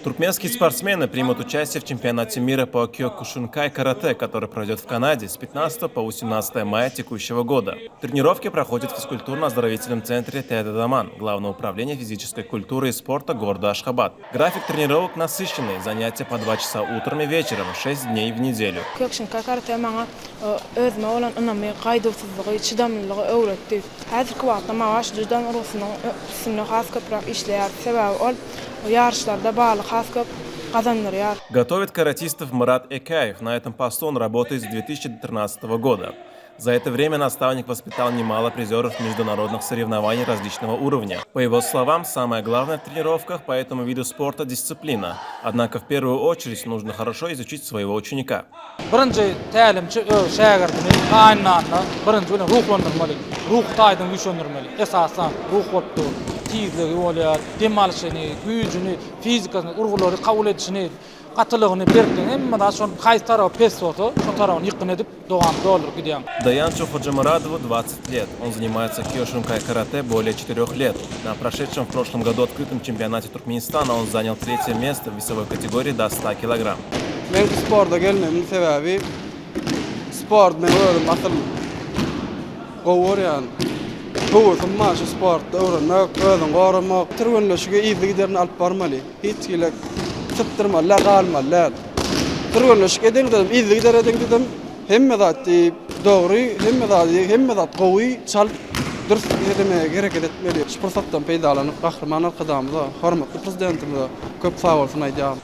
Туркменские спортсмены примут участие в чемпионате мира по киокушинкай карате, который пройдет в Канаде с 15 по 18 мая текущего года. Тренировки проходят в физкультурно-оздоровительном центре Тедадаман, Главного управления физической культуры и спорта города Ашхабад. График тренировок насыщенный, занятия по 2 часа утром и вечером, 6 дней в неделю. Готовит каратистов Марат Экаев. На этом посту он работает с 2013 года. За это время наставник воспитал немало призеров международных соревнований различного уровня. По его словам, самое главное в тренировках по этому виду спорта – дисциплина. Однако в первую очередь нужно хорошо изучить своего ученика. Даянчу Ходжамарадову 20 лет. Он занимается киошинкай карате более 4 лет. На прошедшем в прошлом году открытом чемпионате Туркменистана он занял 3-е место в весовой категории до 100 килограмм. هو ثم سبورت دورنا هذا غارما تروين لو شيء إذا قدرنا البرمالي هيت لك ستر مال قال مال تروين لو شيء قدرنا إذا قدرنا هم ذاتي دوري هم ذات قوي شال درس هذا ما غير كده ملي شبرتهم بيد على نفخر معنا القدام ذا حرمة البريزيدنت ذا كوب فاول في نايجام.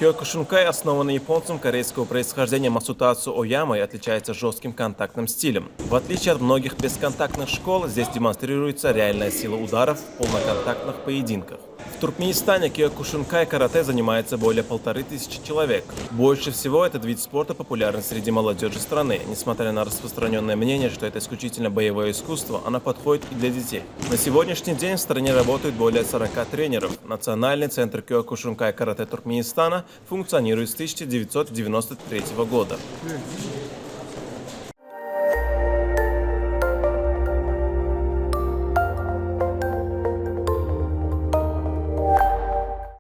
Киокушинкай, основанный японцем корейского происхождения Масутацу Оямой, отличается жестким контактным стилем. В отличие от многих бесконтактных школ, здесь демонстрируется реальная сила ударов в полноконтактных поединках. В Туркменистане киокушинкай карате занимается более 1500 человек. Больше всего этот вид спорта популярен среди молодежи страны. Несмотря на распространенное мнение, что это исключительно боевое искусство, оно подходит и для детей. На сегодняшний день в стране работают более 40 тренеров. Национальный центр киокушинкай карате Туркменистана функционирует с 1993 года.